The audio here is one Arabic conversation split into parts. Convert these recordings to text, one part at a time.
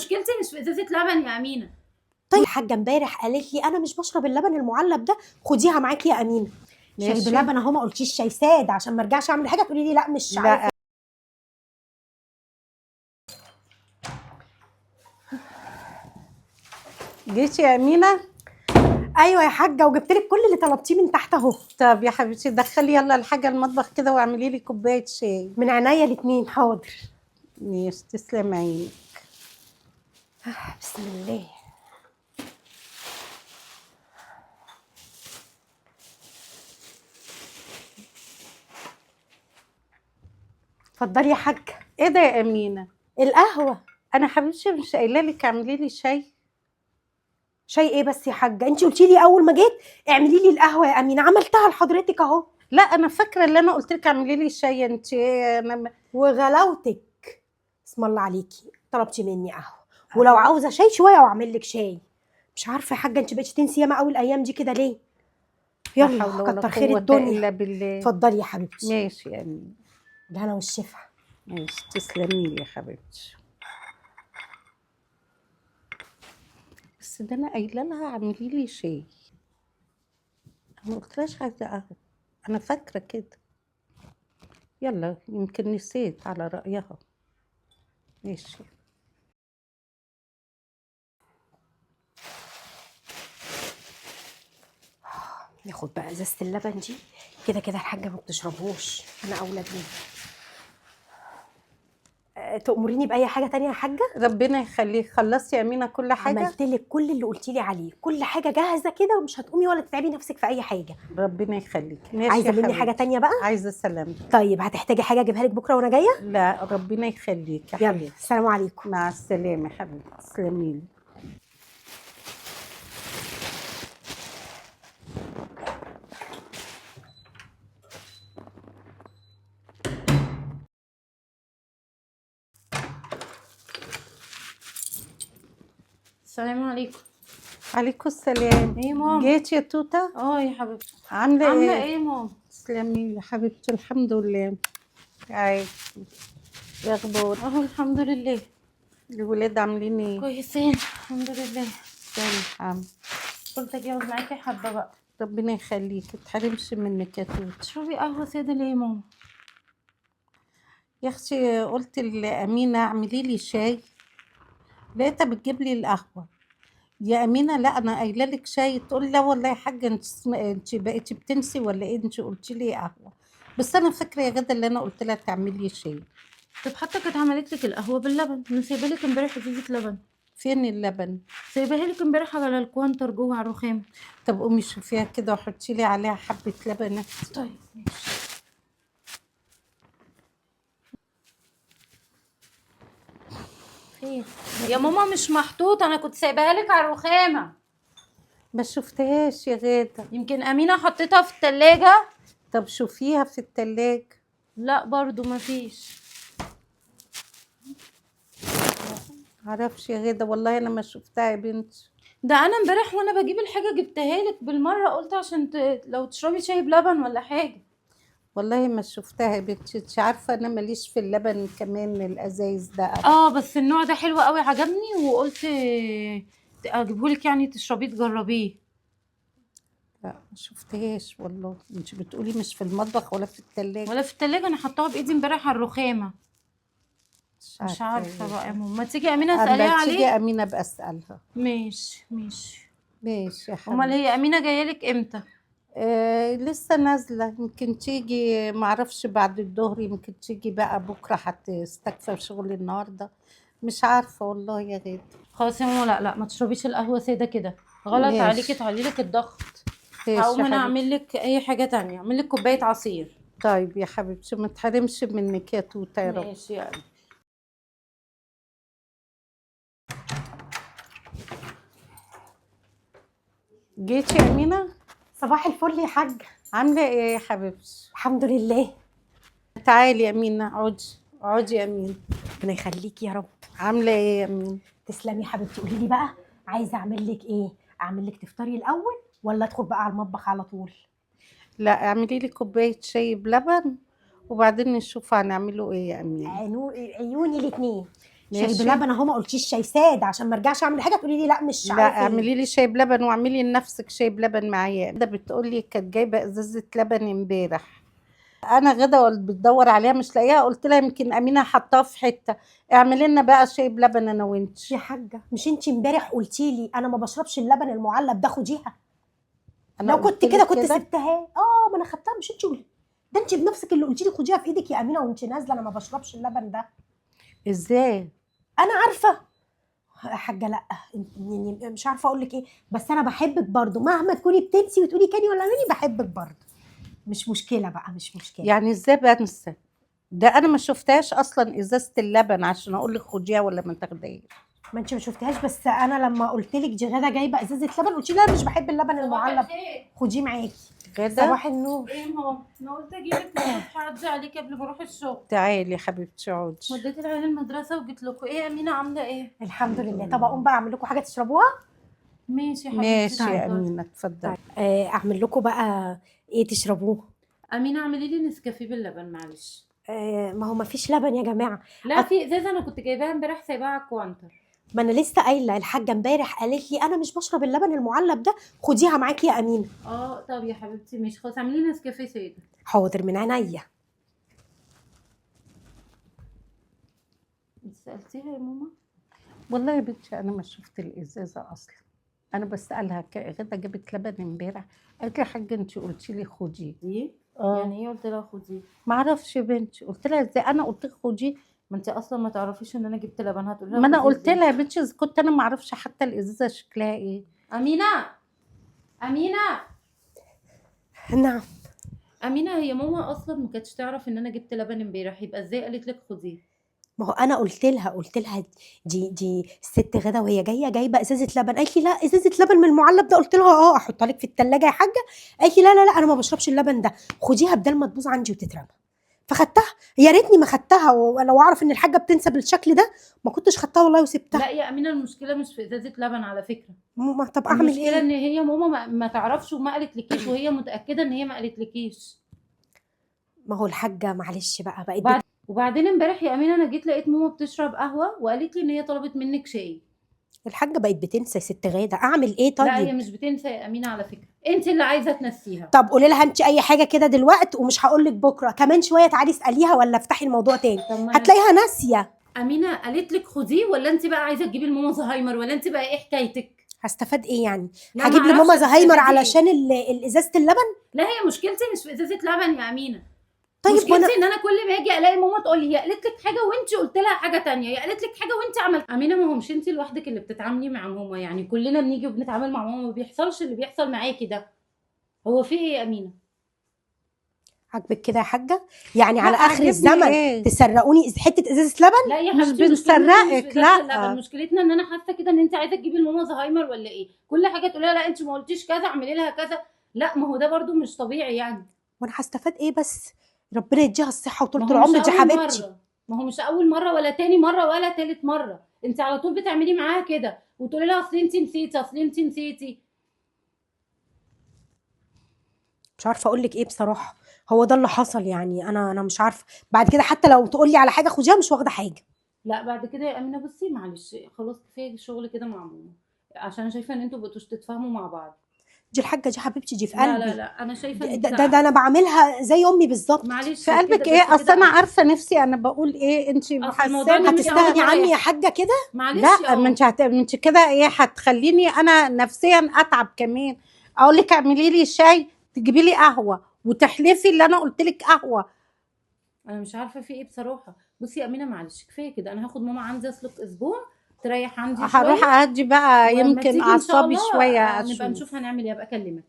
مشكلتي مش في ازازه لبن يا امينه. طيب الحاجه امبارح قالت لي انا مش بشرب اللبن المعلب ده، خديها معاكي يا امينه. شاي ماشي. بلبن اهو، ما قلتيش شاي ساده عشان ما ارجعش اعمل حاجه تقولي لي لا مش لا. عارفه. جيتي يا امينه؟ ايوه يا حاجه، وجبت لك كل اللي طلبتيه من تحت اهو. طب يا حبيبتي دخلي يلا الحاجه المطبخ كده واعملي لي كوبايه شاي. من عينيا الاتنين، حاضر. ماشي، تسلم عينك. بسم الله. اتفضلي يا حاجه. ايه ده يا امينه؟ القهوه. انا حبيبتي مش قايله لك اعملي لي شاي؟ شاي ايه بس يا حاجه؟ انت قلتي لي اول ما جيت اعملي لي القهوه يا امينه، عملتها لحضرتك اهو. لا انا فاكره اللي انا قلت لك اعملي لي شاي انت. وغلاوتك، اسم الله عليكي، طلبتي مني قهوه ولو عاوزه شاي شويه واعمل لك شاي. مش عارفه يا حاجه انت بقيتي تنسي ياما قوي الايام دي كده ليه؟ لا يلا حول ولا كتر خير قوه الدنيا. الا بالله. اتفضلي يا حبيبتي. ماشي يا امينه. بالهنا والشفا. ماشي، تسلمي لي يا حبيبتي. بس ده انا قايله لها اعملي لي شاي، انا ما قلتلهاش عايزه قهوه. انا فاكره كده. يلا يمكن نسيت على رايها. ماشي. ناخد بقى ازازه اللبن دي، كده كده الحاجه ما بتشربوش، انا اولى بيه. تأمريني بأي حاجة تانية يا حاجة؟ ربنا يخليك. خلصتي يا امينه كل حاجه؟ عملت لك كل اللي قلتي لي عليه، كل حاجة جاهزة كده ومش هتقومي ولا تتعبي نفسك في أي حاجة. ربنا يخليك. ماشي عايزة يا مني حبيبتي. حاجة تانية بقى؟ عايزه سلامتك. طيب هتحتاجي حاجة أجيبها لك بكرة وأنا جاية؟ لا ربنا يخليك يا يلا حبيبتي. السلام عليكم. مع السلامه يا حبيبتي، تسلمي لي. السلام عليكم. عليكم السلام. ايه ماما؟ جيت يا توته؟ يا حبيبتي. عامله عامله ايه؟ ايه ماما؟ تسلمي لي يا حبيبتي، الحمد لله. ايه اخبار؟ الحمد لله. الولاد عاملين ايه؟ كويسين الحمد لله. الحمد. قلت اجي اقعد معاكي حبه بقى. ربنا يخليك، متحرمش منك يا توته. تشربي قهوه ساده ليه يا ماما؟ يا اختي قلت لأمينة اعملي لي شاي، لقيتها بتجيب لي القهوة. يا أمينة لا أنا قايلة لك شاي، تقول لا والله يا حاجة انت بقيتي بتنسي ولا ايه؟ انت قلتي لي قهوة، بس أنا فاكرة يا غدا اللي أنا قلت لها تعملي شاي. طب حتى كانت عملت لك القهوه باللبن، انا سايبه لك امبارح ازازه لبن. فين اللبن؟ سايباها لك امبارح على الكوانتر جوه على الرخام. طب قومي شوفيها كده وحطي لي عليها حبة لبن. طيب ماشي. خير يا ماما؟ مش محطوط، انا كنت سايباها لك على الرخامه. ما شفتهاش يا غادة. يمكن امينه حطيتها في التلاجة. طب شوفيها في التلاجة. لا برضو مفيش. معرفش يا غادة والله أنا ما شفتها يا بنتي. ده انا امبارح وانا بجيب الحاجه جبتها لك بالمره، قلت عشان لو تشربي شاي بلبن ولا حاجه. والله ما شفتها يا بنتي، انت عارفة أنا ماليش في اللبن كمان الأزايز ده. بس النوع ده حلو قوي عجبني، وقلت اجيبهولك يعني تشربيه تجربيه. لا ما شفتهاش والله. انت بتقولي مش في المطبخ ولا في التلاجة؟ ولا في التلاجة، انا حطاها بايدي امبارح على الرخامه. مش عارفه بقى يا ماما، ما تيجي امينه اساليها اما تيجي عليه. امينه ابقى اسالها. ماشي ماشي. ماشي يا امال حبيبتي. هي امينه جايه لك امتى؟ لسه نازله، يمكن تيجي معرفش بعد الظهر، يمكن تيجي بقى بكره هتستكفى شغل النهارده، مش عارفه والله يا غادة. خلاص يا ماما، لا لا ما تشربيش القهوه ساده كده، غلط عليكي، ماشي. تعلي لك الضغط. ماشي هقوم يا انا حبيبتي. اعمل لك اي حاجه تانية، اعمل لك كوبايه عصير. طيب يا حبيبتي ما تحرمش منك يا توته يا رب. ماشي يا قلبي. جيتي يا امينه؟ صباح الفل يا حاج. عامله ايه يا حبيبتي؟ الحمد لله. تعالي يا امينه، اقعدي اقعدي يا امينه. ربنا يخليكي يا رب. عامله ايه يا امينه؟ تسلمي يا حبيبتي. قولي لي بقى عايزه اعمل لك ايه؟ اعمل لك تفطري الاول ولا ادخل بقى على المطبخ على طول؟ لا اعملي لي كوبايه شاي بلبن وبعدين نشوف هنعمله ايه يا امين. عيوني الاتنين. شاي ماشي. بلبن اهو، ما قلتيش شاي ساده عشان ما ارجعش اعمل حاجه تقولي لي لا مش لا عارفه إيه. اعملي لي شاي بلبن واعملي لنفسك شاي بلبن معايا. ده بتقولي كانت جايبه ازازه لبن امبارح، انا غدا بتدور عليها مش لاقيها، قلت لها يمكن امينه حطاها في حته، اعملي لنا بقى شاي بلبن انا وانت. يا حاجه مش انت امبارح قلتي لي انا ما بشربش اللبن المعلب ده خديها؟ انا لو كنت قلت كده لك كنت سبتها. ما انا خدتها، مش انت ده انت بنفسك اللي قلتي لي خديها في ايدك يا امينه وانت نازله انا ما بشربش اللبن ده. ازاي؟ انا عارفه يا حاجه، لا مش عارفه اقول لك ايه، بس انا بحبك برضو مهما تكوني بتنسي وتقولي كاني ولا ماني، بحبك برضو. مش مشكله بقى، مش مشكله. يعني ازاي بنسى؟ ده انا ما شفتهاش اصلا ازازه اللبن عشان اقول لك خديها ولا ما تاخديهاش. ما انت ما شفتهاش، بس انا لما قلت لك دي غدا جايبه ازازه لبن قلت لي لا مش بحب اللبن المعلب، خديه معاكي. غدا صباح النور. ايه ماما، انا قلت اجيلك الصبح اعدي عليكي قبل ما اروح الشغل. تعالي يا حبيبتي اقعدي. وديت العيال المدرسه وجيت لكم. ايه يا امينه عامله ايه؟ الحمد لله. طب اقوم بقى اعمل لكم حاجه تشربوها؟ ماشي يا حبيبتي. ماشي يا اتفضلي. امينه اتفضلي. اعمل لكم بقى ايه تشربوه؟ امينه اعملي لي نسكافيه باللبن معلش. ما هو ما فيش لبن يا جماعه. لا في ازازه انا كنت جايباها امبارح سايباها على الكوانتر. ما انا لسه قايله الحاجه امبارح قالت لي انا مش بشرب اللبن المعلب ده، خديها معاكي يا امينه. طب يا حبيبتي ماشي خلاص، اعملي لي نسكافيه ساده. حاضر من عينيا. انت سالتيها يا ماما؟ والله يا بنتي انا ما شفت الازازه اصلا، انا بسالها غدا جابت لبن امبارح، قالت لي يا حاجه انت قلتي لي خديه. ايه اه يعني ايه قلت لها خديه؟ ما اعرفش يا بنتي، قلت لها ازاي انا قلت لك خديه؟ ما انت اصلا ما تعرفيش ان انا جبت لبن، هتقولي لها ما انا خديه قلت ازاي؟ لها يا بنتي إذا كنت انا ما اعرفش حتى الازازه شكلها ايه. امينه، امينه، نعم. امينه، هي ماما اصلا ما كانتش تعرف ان انا جبت لبن امبارح، يبقى ازاي قالت لك خديه؟ ما هو انا قلت لها دي الست غدا وهي جايبه ازازه لبن، قالت لي لا ازازه لبن من المعلب ده، قلت لها احطها لك في الثلاجه يا حاجه، قالت لي لا لا لا انا ما بشربش اللبن ده، خديها بدل ما تبوظ عندي وتترمى. فخدتها، يا ريتني ما خدتها، ولو اعرف ان الحاجه بتنسى بالشكل ده ما كنتش خدتها والله وسبتها. لا يا امينه المشكله مش في ازازه لبن على فكره. طب اعمل المشكله ايه؟ ان هي ماما ما تعرفش وما قالتلكيش، وهي متاكده ان هي ما قالتلكيش. ما هو الحاجه معلش بقى وبعدين امبارح يا امينه انا جيت لقيت ماما بتشرب قهوه وقالت لي ان هي طلبت منك شاي. الحاجه بقت بتنسى يا ست غاده، اعمل ايه لا هي طيب؟ مش بتنسى يا امينه على فكره، انت اللي عايزه تنسيها. طب قولي لها انت اي حاجه كده دلوقتي ومش هقول لك بكره، كمان شويه تعالي اساليها ولا افتحي الموضوع تاني طب ما هتلاقيها ناسيه. امينه قالت لك خديه، ولا انت بقى عايزه تجيبي لماما زهايمر، ولا انت بقى ايه حكايتك؟ هستفاد ايه يعني؟ لا هجيب معرفش لماما زهايمر هتستفادي علشان ازازه اللبن؟ لا هي مشكلتي مش في ازازه لبن يا امينه. طيب مشكلتي ان انا كل ما اجي الاقي ماما تقول لي هي قالت لك حاجه وانت قلت لها حاجه تانية، هي قالت لك حاجه وانت عملت. امينه ما هو مش انت لوحدك اللي بتتعاملي مع ماما، يعني كلنا بنيجي وبنتعامل مع ماما، ما بيحصلش اللي بيحصل معاكي ده. هو في ايه يا امينه؟ عاجبك كده يا حاجه؟ يعني على لا، اخر عاجبني الزمن ايه؟ تسرقوني حته ازازه لبن؟ لا يا مش حبيبتي مشكلتنا مش في بنسرقك، ازازه لا. اللبن، مشكلتنا ان انا حاسه كده ان انت عايزه تجيبي لماما زهايمر ولا ايه؟ كل حاجه تقولي لها لا انت ما قلتيش كذا اعملي لها كذا. لا ما هو ده برضو مش طبيعي يعني. وانا هستفاد ايه بس؟ ربنا يديها الصحه وطولة ما هو مش العمر دي اول حبيبتي. مره، ما هو مش اول مره ولا تاني مره ولا تالت مره، انت على طول بتعملي معاها كده وتقولي لها اصل انت نسيتي، اصل انت نسيتي. مش عارفه اقول لك ايه بصراحه، هو ده اللي حصل يعني، انا مش عارفه بعد كده حتى لو تقول لي على حاجه خديها مش واخده حاجه. لا بعد كده يا امينه بصي معلش خلاص كفايه الشغل كده مع ماما، عشان انا شايفه ان انتوا بقيتوش تتفاهموا مع بعض. دي الحاجه دي حبيبتي دي في لا قلبي. لا لا انا شايفه ان ده انا بعملها زي امي بالظبط. معلش في قلبك كده ايه؟ بس اصل كده انا عارفه نفسي انا بقول ايه، انت اصل الموضوع محسنه إن مش هتستغني أول مرة عني يا يحصل. حاجه كده؟ معلش لا ما انت كده ايه، هتخليني انا نفسيا اتعب كمان. اقول لك اعملي لي شاي تجيبي لي قهوه وتحلفي اللي انا قلت لك قهوه. انا مش عارفه في ايه بصراحه. بصي يا امينه معلش كفايه كده، انا هاخد ماما عندي اسلك اسبوع تريح عندي هروح شويه، اهدي بقى ولما يمكن تيجي ان شاء اعصابي الله شويه نبقى اشوف. نشوف هنعمل ايه، ابقى اكلمك.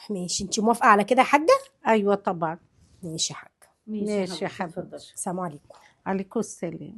ماشي، انت موافقه على كده يا حاجه؟ ايوه طبعا. ماشي يا حاجه. ماشي يا اتفضلي. حبيبتي. السلام عليكم. عليكم السلام.